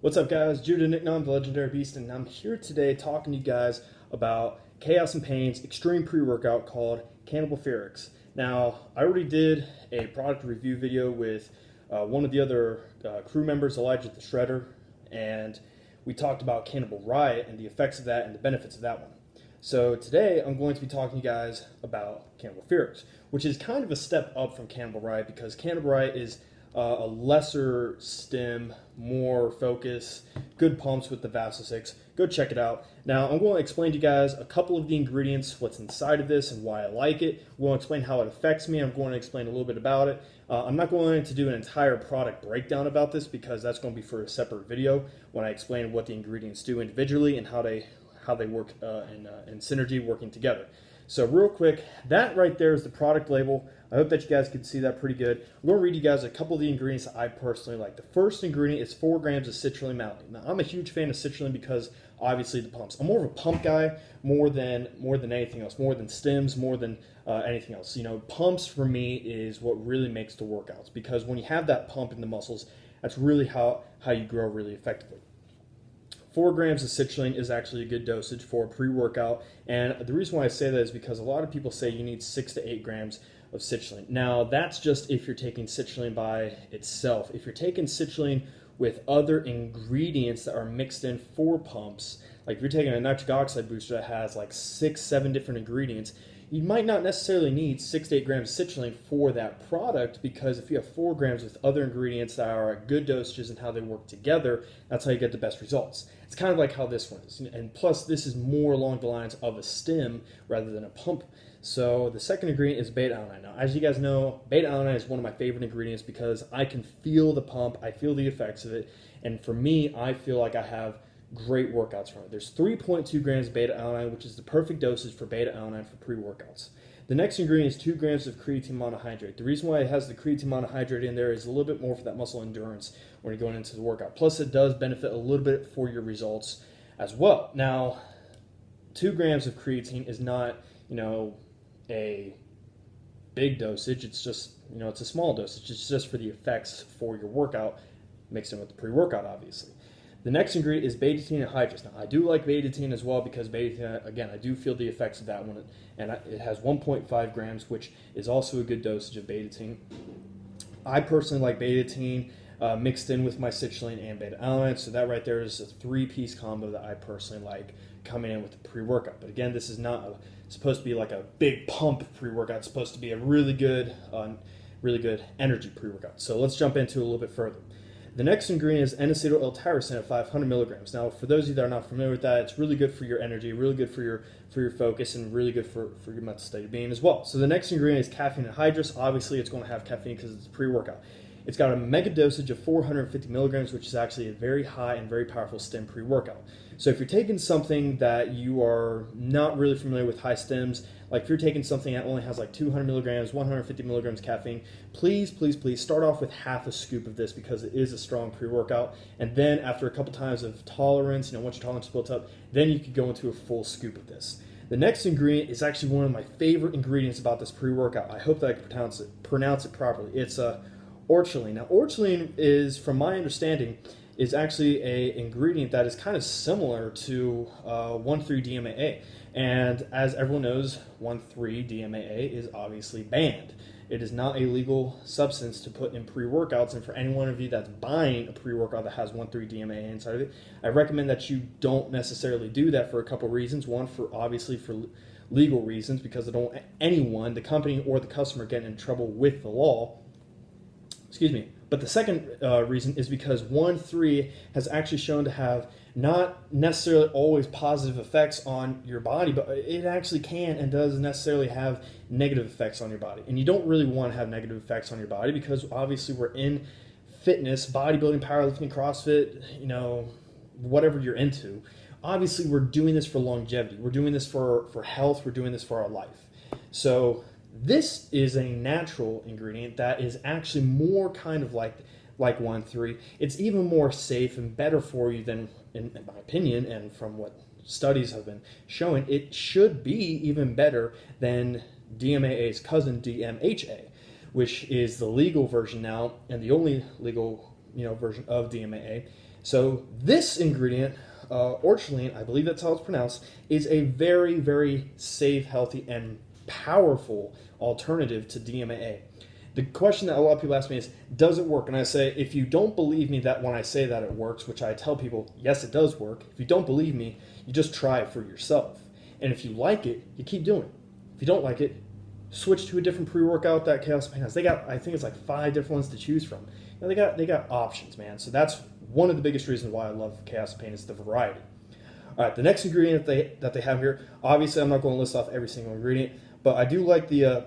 What's up, guys? Judah Nicknam, the Legendary Beast, and I'm here today talking to you guys about Chaos and Pain's extreme pre-workout called Cannibal Ferox. Now, I already did a product review video with one of the other crew members, Elijah the Shredder, and we talked about Cannibal Riot and the effects of that and the benefits of that one. So today, I'm going to be talking to you guys about Cannibal Ferox, which is kind of a step up from Cannibal Riot because Cannibal Riot is a lesser stim, more focus, good pumps with the Vaso 6. Go check it out. Now, I'm going to explain to you guys a couple of the ingredients, what's inside of this and why I like it. I'm going to explain how it affects me. I'm going to explain a little bit about it. I'm not going to do an entire product breakdown about this because that's going to be for a separate video when I explain what the ingredients do individually and how they work in synergy working together. So real quick, that right there is the product label. I hope that you guys can see that pretty good. I'm going to read you guys a couple of the ingredients that I personally like. The first ingredient is 4 grams of citrulline malate. Now, I'm a huge fan of citrulline because obviously the pumps. I'm more of a pump guy more than anything else, more than stims, more than anything else. You know, pumps for me is what really makes the workouts because when you have that pump in the muscles, that's really how you grow really effectively. 4 grams of citrulline is actually a good dosage for a pre-workout, and the reason why I say that is because a lot of people say you need 6 to 8 grams of citrulline. Now, that's just if you're taking citrulline by itself. If you're taking citrulline with other ingredients that are mixed in for pumps, like if you're taking a nitric oxide booster that has like 6-7 different ingredients, you might not necessarily need 6 to 8 grams of citrulline for that product because if you have 4 grams with other ingredients that are at good dosages and how they work together, that's how you get the best results. It's kind of like how this one is. And plus, this is more along the lines of a stim rather than a pump. So the second ingredient is beta-alanine. Now, as you guys know, beta-alanine is one of my favorite ingredients because I can feel the pump, I feel the effects of it, and for me, I feel like I have great workouts from it. There's 3.2 grams of beta-alanine, which is the perfect dosage for beta-alanine for pre-workouts. The next ingredient is 2 grams of creatine monohydrate. The reason why it has the creatine monohydrate in there is a little bit more for that muscle endurance when you're going into the workout. Plus, it does benefit a little bit for your results as well. Now, 2 grams of creatine is not, a big dosage. It's just, it's a small dosage. It's just for the effects for your workout, mixed in with the pre-workout, obviously. The next ingredient is beta-tenine anhydrous. Now, I do like beta-tenine as well because beta-tenine, again, I do feel the effects of that one, and it has 1.5 grams, which is also a good dosage of beta-tenine. I personally like beta-tenine mixed in with my citrulline and beta-alanine, so that right there is a 3-piece combo that I personally like coming in with the pre-workout. But again, this is not supposed to be like a big pump pre-workout. It's supposed to be a really good energy pre-workout. So let's jump into it a little bit further. The next ingredient is N-acetyl L-tyrosine at 500 milligrams. Now, for those of you that are not familiar with that, it's really good for your energy, really good for your focus, and really good for your mental state of being as well. So the next ingredient is caffeine anhydrous. Obviously, it's going to have caffeine because it's a pre-workout. It's got a mega dosage of 450 milligrams, which is actually a very high and very powerful stim pre-workout. So if you're taking something that you are not really familiar with high stims, like if you're taking something that only has like 200 milligrams, 150 milligrams caffeine, please start off with half a scoop of this because it is a strong pre-workout. And then after a couple times of tolerance, once your tolerance is built up, then you could go into a full scoop of this. The next ingredient is actually one of my favorite ingredients about this pre-workout. I hope that I can pronounce it properly. It's orcholine. Now, orcholine is, from my understanding, is actually an ingredient that is kind of similar to 1,3-DMAA. And as everyone knows, 1,3-DMAA is obviously banned. It is not a legal substance to put in pre-workouts, and for any one of you that's buying a pre-workout that has 1,3-DMAA inside of it, I recommend that you don't necessarily do that for a couple reasons. One, obviously for legal reasons, because I don't want anyone, the company or the customer, getting in trouble with the law. Excuse me. But the second reason is because 1,3 has actually shown to have not necessarily always positive effects on your body, but it actually can and does necessarily have negative effects on your body. And you don't really want to have negative effects on your body because obviously we're in fitness, bodybuilding, powerlifting, CrossFit, whatever you're into. Obviously we're doing this for longevity. We're doing this for health. We're doing this for our life. So this is a natural ingredient that is actually more kind of like 1,3. It's even more safe and better for you than, in my opinion, and from what studies have been showing, it should be even better than DMAA's cousin, DMHA, which is the legal version now and the only legal version of DMAA. So this ingredient, orcholine, I believe that's how it's pronounced, is a very, very safe, healthy, and powerful alternative to DMAA. The question that a lot of people ask me is, does it work? And I say, if you don't believe me that when I say that it works, which I tell people, yes, it does work. If you don't believe me, you just try it for yourself. And if you like it, you keep doing it. If you don't like it, switch to a different pre-workout that Chaos and Pain has. They got, I think it's like 5 different ones to choose from. They got options, man. So that's one of the biggest reasons why I love Chaos and Pain is the variety. All right, the next ingredient that they have here, obviously I'm not going to list off every single ingredient, but I do like the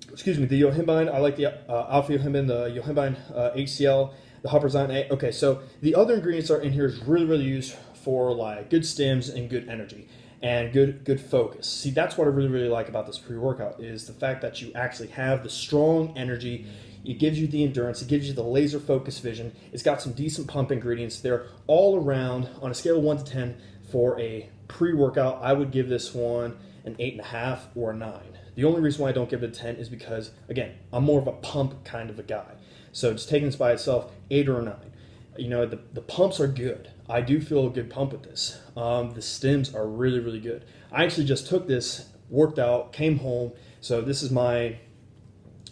yohimbine. I like the alpha yohimbine, the yohimbine HCl, the huperzine A. Okay, so the other ingredients are in here is really, really used for like good stims and good energy and good focus. See, that's what I really, really like about this pre-workout is the fact that you actually have the strong energy. It gives you the endurance. It gives you the laser focus vision. It's got some decent pump ingredients. They're all around on a scale of 1 to 10 for a pre-workout. I would give this one an 8.5 or a 9. The only reason why I don't give it a 10 is because, again, I'm more of a pump kind of a guy. So just taking this by itself, 8 or a 9. The pumps are good. I do feel a good pump with this. The stims are really, really good. I actually just took this, worked out, came home. So this is my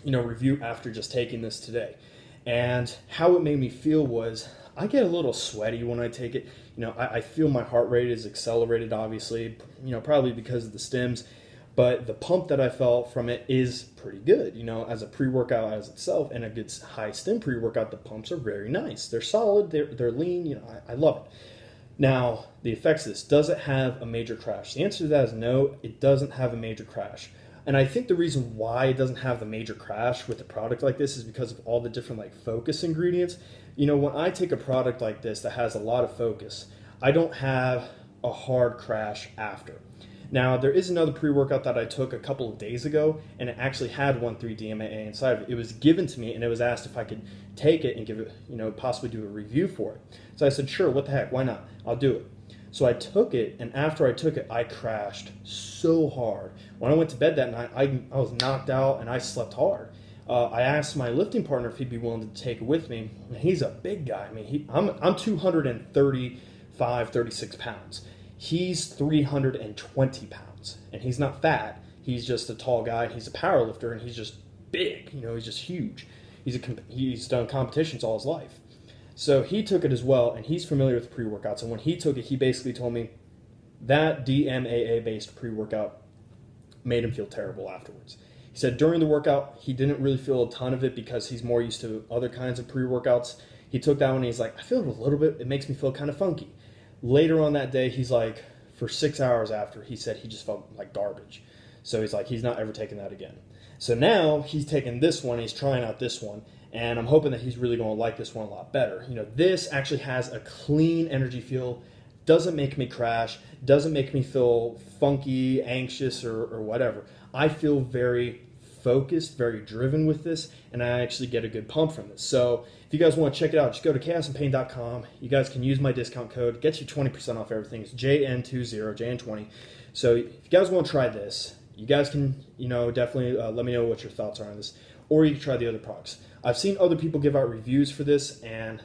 review after just taking this today. And how it made me feel was I get a little sweaty when I take it. I feel my heart rate is accelerated, obviously, probably because of the stims. But the pump that I felt from it is pretty good, as a pre-workout as itself and a good high stim pre-workout. The pumps are very nice. They're solid. They're lean. I love it. Now, the effects of this, does it have a major crash? The answer to that is no, it doesn't have a major crash. And I think the reason why it doesn't have the major crash with a product like this is because of all the different focus ingredients. When I take a product like this that has a lot of focus, I don't have a hard crash after. Now, there is another pre-workout that I took a couple of days ago, and it actually had 1,3-DMAA inside of it. It was given to me, and it was asked if I could take it and give it, possibly do a review for it. So I said, sure, what the heck, why not? I'll do it. So I took it, and after I took it, I crashed so hard. When I went to bed that night, I was knocked out, and I slept hard. I asked my lifting partner if he'd be willing to take it with me, and he's a big guy. I mean, I'm 235, 36 pounds. He's 320 pounds, and he's not fat. He's just a tall guy, and he's a power lifter, and he's just big. He's just huge. He's done competitions all his life. So he took it as well, and he's familiar with pre-workouts. And when he took it, he basically told me that DMAA-based pre-workout made him feel terrible afterwards. He said during the workout, he didn't really feel a ton of it because he's more used to other kinds of pre-workouts. He took that one, and he's like, I feel it a little bit. It makes me feel kind of funky. Later on that day, he's like, for 6 hours after, he said he just felt like garbage. So he's like, he's not ever taking that again. So now he's taking this one, he's trying out this one, and I'm hoping that he's really going to like this one a lot better. This actually has a clean energy feel, doesn't make me crash, doesn't make me feel funky, anxious, or whatever. I feel very focused, very driven with this, and I actually get a good pump from this. So if you guys want to check it out, just go to chaosandpain.com. You guys can use my discount code. Get you 20% off everything. It's JN20, JN20. So if you guys want to try this, you guys can, definitely let me know what your thoughts are on this. Or you can try the other products. I've seen other people give out reviews for this, and,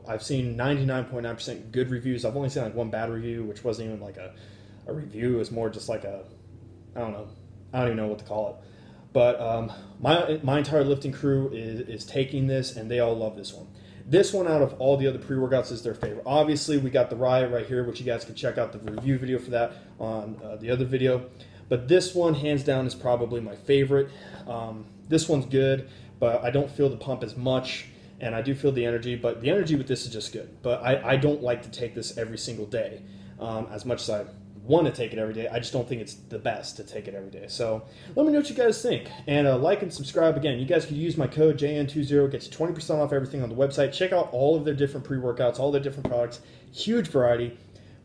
I've seen 99.9% good reviews. I've only seen one bad review, which wasn't even a review. It was more just I don't even know what to call it. But my entire lifting crew is taking this, and they all love this one. This one out of all the other pre-workouts is their favorite. Obviously, we got the Riot right here, which you guys can check out the review video for that on the other video. But this one, hands down, is probably my favorite. This one's good, but I don't feel the pump as much, and I do feel the energy. But the energy with this is just good. But I don't like to take this every single day as much as I want to take it every day. I just don't think it's the best to take it every day. So let me know what you guys think. And like and subscribe. Again, you guys can use my code JN20. Gets you 20% off everything on the website. Check out all of their different pre-workouts, all their different products. Huge variety.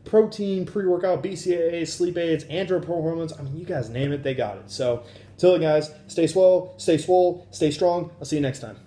Protein, pre-workout, BCAAs, sleep aids, androgen hormones. I mean, you guys name it, they got it. So until then, guys, stay swole, stay strong. I'll see you next time.